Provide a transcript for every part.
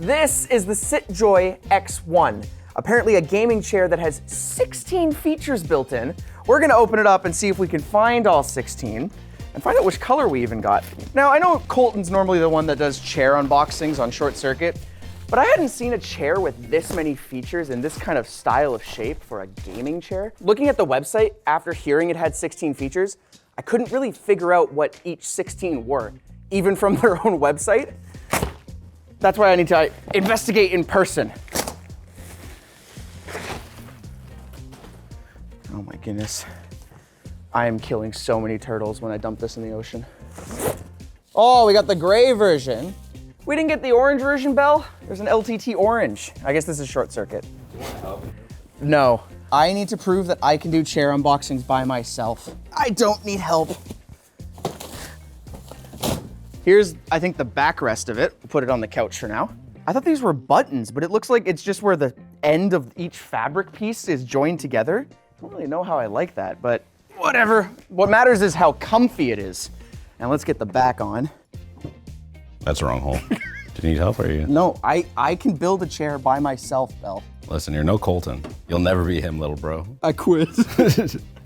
This is the Sitjoy X1. Apparently a gaming chair that has 16 features built in. We're gonna open it up and see if we can find all 16 and find out which color we even got. Now, I know Colton's normally the one that does chair unboxings on ShortCircuit, but I hadn't seen a chair with this many features and this kind of style of shape for a gaming chair. Looking at the website, after hearing it had 16 features, I couldn't really figure out what each 16 were, even from their own website. That's why I need to investigate in person. Oh my goodness. I am killing so many turtles when I dump this in the ocean. Oh, we got the gray version. We didn't get the orange version, Belle. There's an LTT orange. I guess this is ShortCircuit. You want help? No. I need to prove that I can do chair unboxings by myself. I don't need help. Here's, I think, the backrest of it. We'll put it on the couch for now. I thought these were buttons, but it looks like it's just where the end of each fabric piece is joined together. I don't really know how I like that, but whatever. What matters is how comfy it is. Now let's get the back on. That's the wrong hole. Do you need help or are you? No, I can build a chair by myself, Belle. Listen, you're no Colton. You'll never be him, little bro. I quit.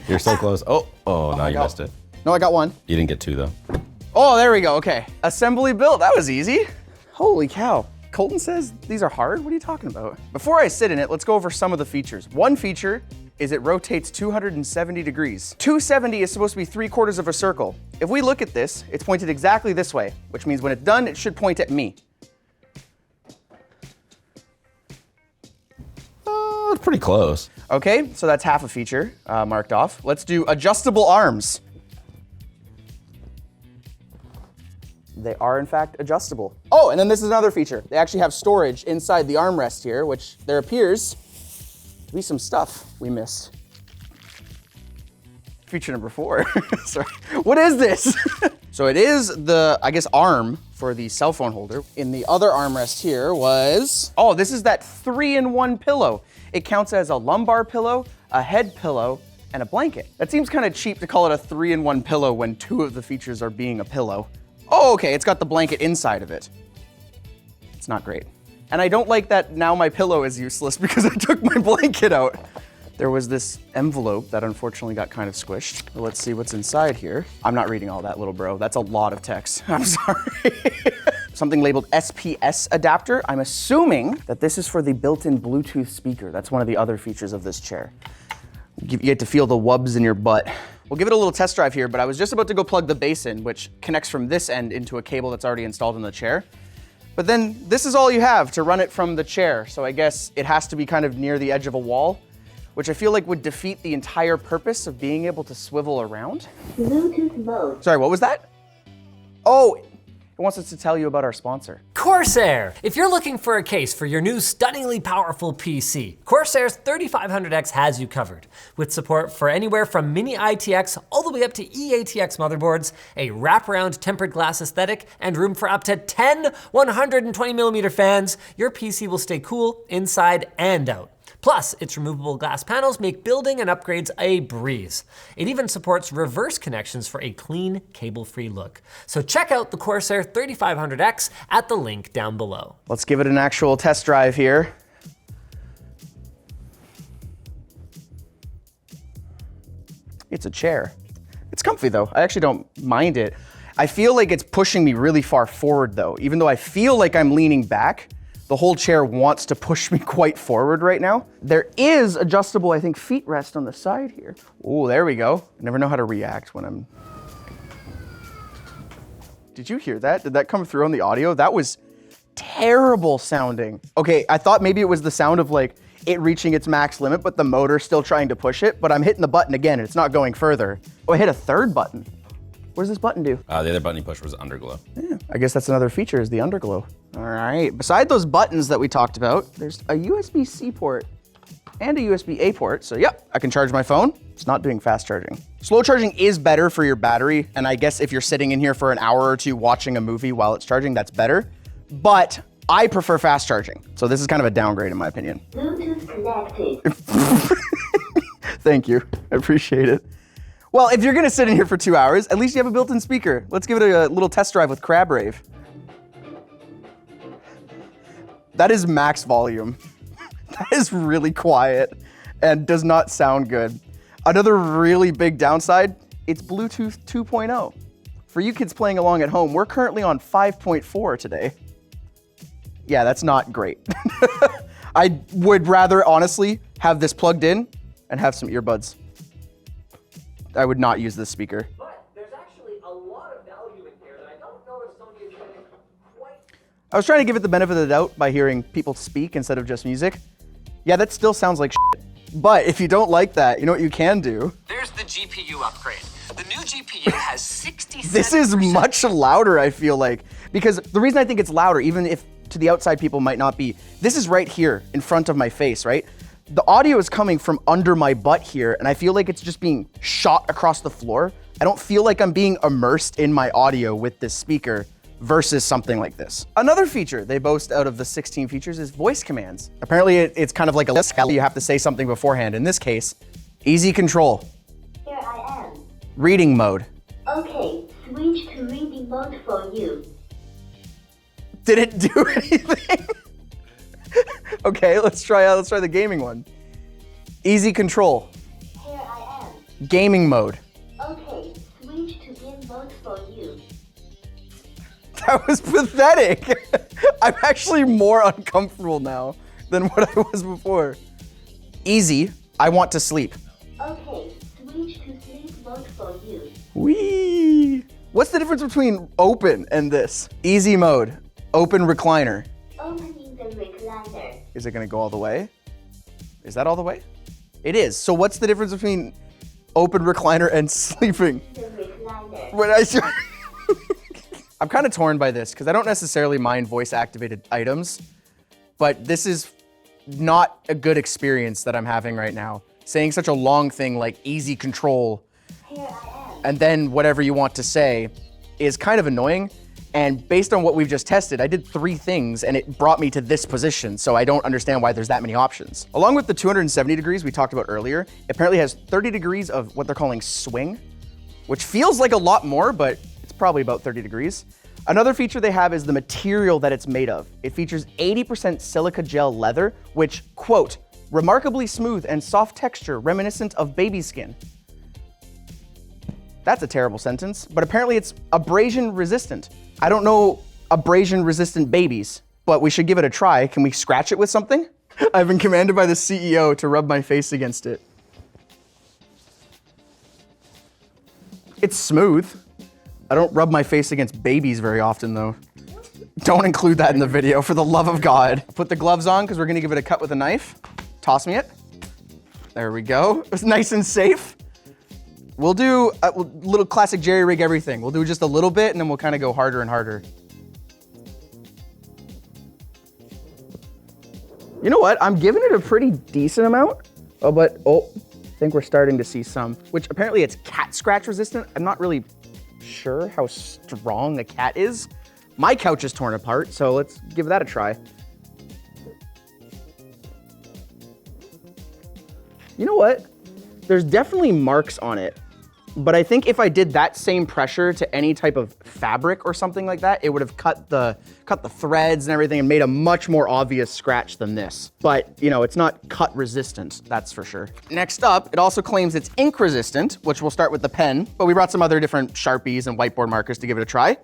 You're so close. Oh, now you missed it. No, I got one. You didn't get two though. Oh, there we go, okay. Assembly built, that was easy. Holy cow. Colton says these are hard? What are you talking about? Before I sit in it, let's go over some of the features. One feature is it rotates 270 degrees. 270 is supposed to be 3/4 of a circle. If we look at this, it's pointed exactly this way, which means when it's done, it should point at me. It's pretty close. Okay, so that's half a feature marked off. Let's do adjustable arms. They are in fact adjustable. Oh, and then this is another feature. They actually have storage inside the armrest here, which there appears to be some stuff we missed. Feature number 4. Sorry. What is this? So it is the, I guess, arm for the cell phone holder. In the other armrest here was, oh, this is that 3-in-1 pillow. It counts as a lumbar pillow, a head pillow, and a blanket. That seems kind of cheap to call it a 3-in-1 pillow when 2 of the features are being a pillow. Oh, okay, it's got the blanket inside of it. It's not great. And I don't like that now my pillow is useless because I took my blanket out. There was this envelope that unfortunately got kind of squished. Let's see what's inside here. I'm not reading all that, little bro. That's a lot of text. I'm sorry. Something labeled SPS adapter. I'm assuming that this is for the built-in Bluetooth speaker. That's one of the other features of this chair. You get to feel the wubs in your butt. We'll give it a little test drive here, but I was just about to go plug the base in, which connects from this end into a cable that's already installed in the chair. But then this is all you have to run it from the chair. So I guess it has to be kind of near the edge of a wall, which I feel like would defeat the entire purpose of being able to swivel around. Bluetooth mode. Sorry, what was that? Oh, it wants us to tell you about our sponsor. Corsair! If you're looking for a case for your new stunningly powerful PC, Corsair's 3500X has you covered. With support for anywhere from mini ITX all the way up to eATX motherboards, a wraparound tempered glass aesthetic, and room for up to 10 120mm fans, your PC will stay cool inside and out. Plus, its removable glass panels make building and upgrades a breeze. It even supports reverse connections for a clean, cable-free look. So check out the Corsair 3500X at the link down below. Let's give it an actual test drive here. It's a chair. It's comfy though. I actually don't mind it. I feel like it's pushing me really far forward though. Even though I feel like I'm leaning back, the whole chair wants to push me quite forward right now. There is adjustable, I think, feet rest on the side here. Oh, there we go. I never know how to react when I'm... Did you hear that? Did that come through on the audio? That was terrible sounding. Okay, I thought maybe it was the sound of like it reaching its max limit, but the motor still trying to push it, but I'm hitting the button again and it's not going further. Oh, I hit a third button. What does this button do? The other button you pushed was underglow. Yeah, I guess that's another feature is the underglow. All right, beside those buttons that we talked about, there's a USB-C port and a USB-A port. So yep, I can charge my phone. It's not doing fast charging. Slow charging is better for your battery. And I guess if you're sitting in here for an hour or two watching a movie while it's charging, that's better. But I prefer fast charging. So this is kind of a downgrade in my opinion. Bluetooth connected. Thank you, I appreciate it. Well, if you're gonna sit in here for 2 hours, at least you have a built-in speaker. Let's give it a little test drive with Crab Rave. That is max volume. That is really quiet and does not sound good. Another really big downside, it's Bluetooth 2.0. For you kids playing along at home, we're currently on 5.4 today. Yeah, that's not great. I would rather, honestly, have this plugged in and have some earbuds. I would not use this speaker. But there's actually a lot of value in here that I don't know if Sony is getting quite. I was trying to give it the benefit of the doubt by hearing people speak instead of just music. Yeah, that still sounds like shit. But if you don't like that, you know what you can do? There's the GPU upgrade. The new GPU has 67%. This is much louder, I feel like. Because the reason I think it's louder, even if to the outside people might not be, this is right here in front of my face, right? The audio is coming from under my butt here, and I feel like it's just being shot across the floor. I don't feel like I'm being immersed in my audio with this speaker versus something like this. Another feature they boast out of the 16 features is voice commands. Apparently it's kind of like a list. You have to say something beforehand. In this case, easy control. Here I am. Reading mode. Okay, switch to reading mode for you. Did it do anything? Okay, let's try the gaming one. Easy control. Here I am. Gaming mode. Okay, switch to game mode for you. That was pathetic. I'm actually more uncomfortable now than what I was before. Easy, I want to sleep. Okay, switch to sleep mode for you. Whee! What's the difference between open and this? Easy mode, open recliner. Opening the recliner. Is it gonna go all the way? Is that all the way? It is. So what's the difference between open recliner and sleeping? The recliner. When I I'm kind of torn by this because I don't necessarily mind voice activated items, but this is not a good experience that I'm having right now. Saying such a long thing like easy control Here I am. and then whatever you want to say is kind of annoying. And based on what we've just tested, I did 3 things and it brought me to this position. So I don't understand why there's that many options. Along with the 270 degrees we talked about earlier, it apparently has 30 degrees of what they're calling swing, which feels like a lot more, but it's probably about 30 degrees. Another feature they have is the material that it's made of. It features 80% silica gel leather, which, quote, remarkably smooth and soft texture reminiscent of baby skin. That's a terrible sentence, but apparently it's abrasion resistant. I don't know abrasion resistant babies, but we should give it a try. Can we scratch it with something? I've been commanded by the CEO to rub my face against it. It's smooth. I don't rub my face against babies very often though. Don't include that in the video, for the love of God. Put the gloves on because we're gonna give it a cut with a knife. Toss me it. There we go. It's nice and safe. We'll do a little classic jerry rig everything. We'll do just a little bit and then we'll kind of go harder and harder. You know what? I'm giving it a pretty decent amount. I think we're starting to see some, which apparently it's cat scratch resistant. I'm not really sure how strong a cat is. My couch is torn apart, so let's give that a try. You know what? There's definitely marks on it, but I think if I did that same pressure to any type of fabric or something like that, it would have cut the threads and everything and made a much more obvious scratch than this. But, you know, it's not cut resistant, that's for sure. Next up, it also claims it's ink resistant, which we'll start with the pen, but we brought some other different Sharpies and whiteboard markers to give it a try.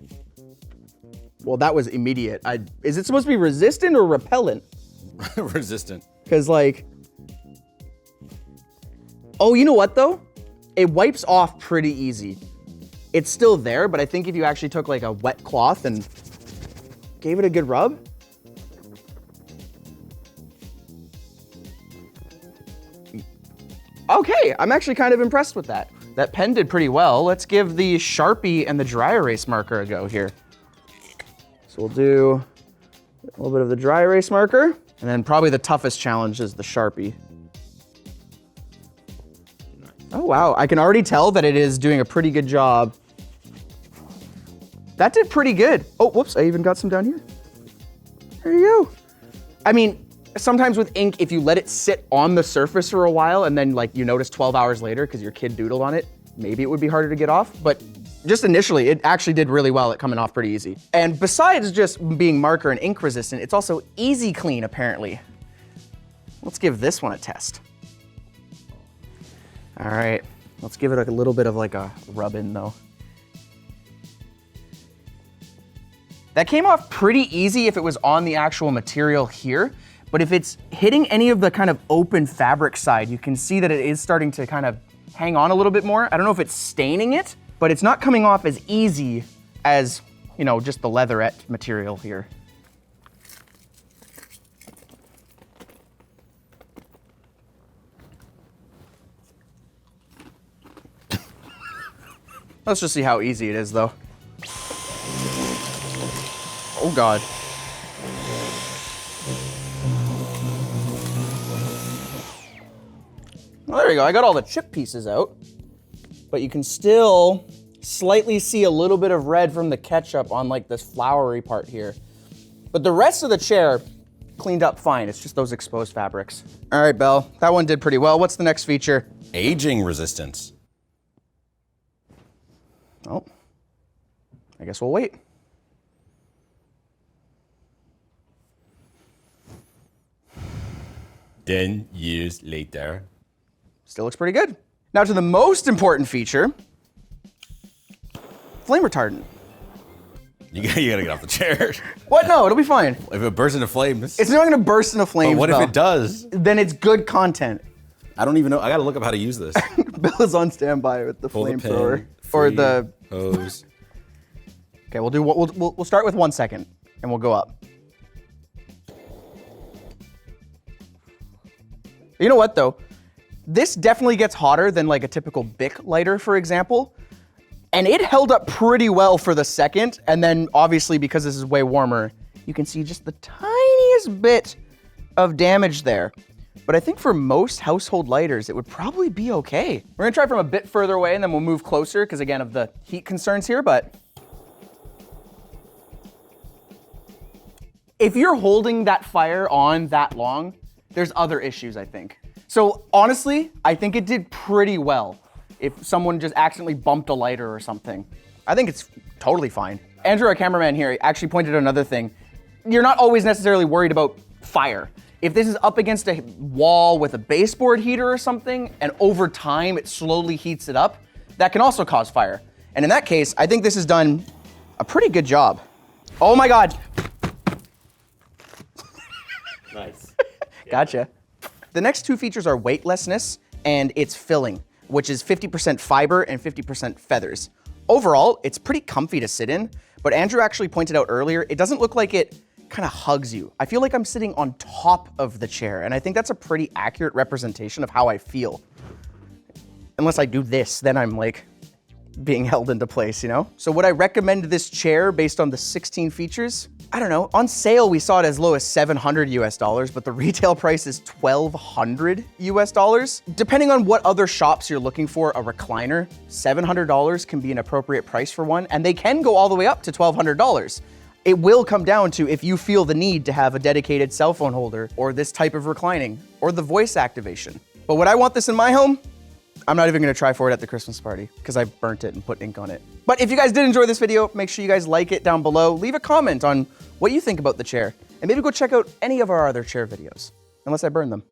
Well, that was immediate. Is it supposed to be resistant or repellent? Resistant. Because like, oh, you know what though? It wipes off pretty easy. It's still there, but I think if you actually took like a wet cloth and gave it a good rub. Okay, I'm actually kind of impressed with that. That pen did pretty well. Let's give the Sharpie and the dry erase marker a go here. So we'll do a little bit of the dry erase marker, and then probably the toughest challenge is the Sharpie. Oh wow, I can already tell that it is doing a pretty good job. That did pretty good. Oh, whoops, I even got some down here. There you go. I mean, sometimes with ink, if you let it sit on the surface for a while and then like you notice 12 hours later because your kid doodled on it, maybe it would be harder to get off, but Just initially, it actually did really well at coming off pretty easy. And besides just being marker and ink resistant, it's also easy clean apparently. Let's give this one a test. All right, let's give it a little bit of like a rub in though. That came off pretty easy if it was on the actual material here, but if it's hitting any of the kind of open fabric side, you can see that it is starting to kind of hang on a little bit more. I don't know if it's staining it, but it's not coming off as easy as, you know, just the leatherette material here. Let's just see how easy it is though. Oh God. Well, there we go, I got all the chip pieces out, but you can still slightly see a little bit of red from the ketchup on like this floury part here. But the rest of the chair cleaned up fine. It's just those exposed fabrics. All right, Belle, that one did pretty well. What's the next feature? Aging resistance. Oh, I guess we'll wait. 10 years later. Still looks pretty good. Now to the most important feature, flame retardant. You gotta get off the chair. What? No, it'll be fine. If it bursts into flames. It's not gonna burst into flames. But what if Belle. it does? Then it's good content. I don't even know. I gotta look up how to use this. Bill is on standby with the Pull the flamethrower pin, or free the hose. Okay, we'll start with 1 second and we'll go up. You know what though? This definitely gets hotter than like a typical Bic lighter, for example. And it held up pretty well for the second. And then obviously because this is way warmer, you can see just the tiniest bit of damage there. But I think for most household lighters, it would probably be okay. We're gonna try from a bit further away and then we'll move closer because again of the heat concerns here, but if you're holding that fire on that long, there's other issues, I think. So honestly, I think it did pretty well. If someone just accidentally bumped a lighter or something, I think it's totally fine. Andrew, our cameraman here, actually pointed out another thing. You're not always necessarily worried about fire. If this is up against a wall with a baseboard heater or something, and over time it slowly heats it up, that can also cause fire. And in that case, I think this has done a pretty good job. Oh my God. Nice. Gotcha. The next two features are weightlessness and its filling, which is 50% fiber and 50% feathers. Overall, it's pretty comfy to sit in, but Andrew actually pointed out earlier, it doesn't look like it kind of hugs you. I feel like I'm sitting on top of the chair, and I think that's a pretty accurate representation of how I feel. Unless I do this, then I'm like being held into place, you know? So would I recommend this chair based on the 16 features? I don't know. On sale, we saw it as low as $700 US, but the retail price is $1,200 US. Depending on what other shops you're looking for a recliner, $700 can be an appropriate price for one, and they can go all the way up to $1,200. It will come down to if you feel the need to have a dedicated cell phone holder or this type of reclining or the voice activation. But would I want this in my home? I'm not even gonna try for it at the Christmas party because I burnt it and put ink on it. But if you guys did enjoy this video, make sure you guys like it down below. Leave a comment on what you think about the chair and maybe go check out any of our other chair videos, unless I burn them.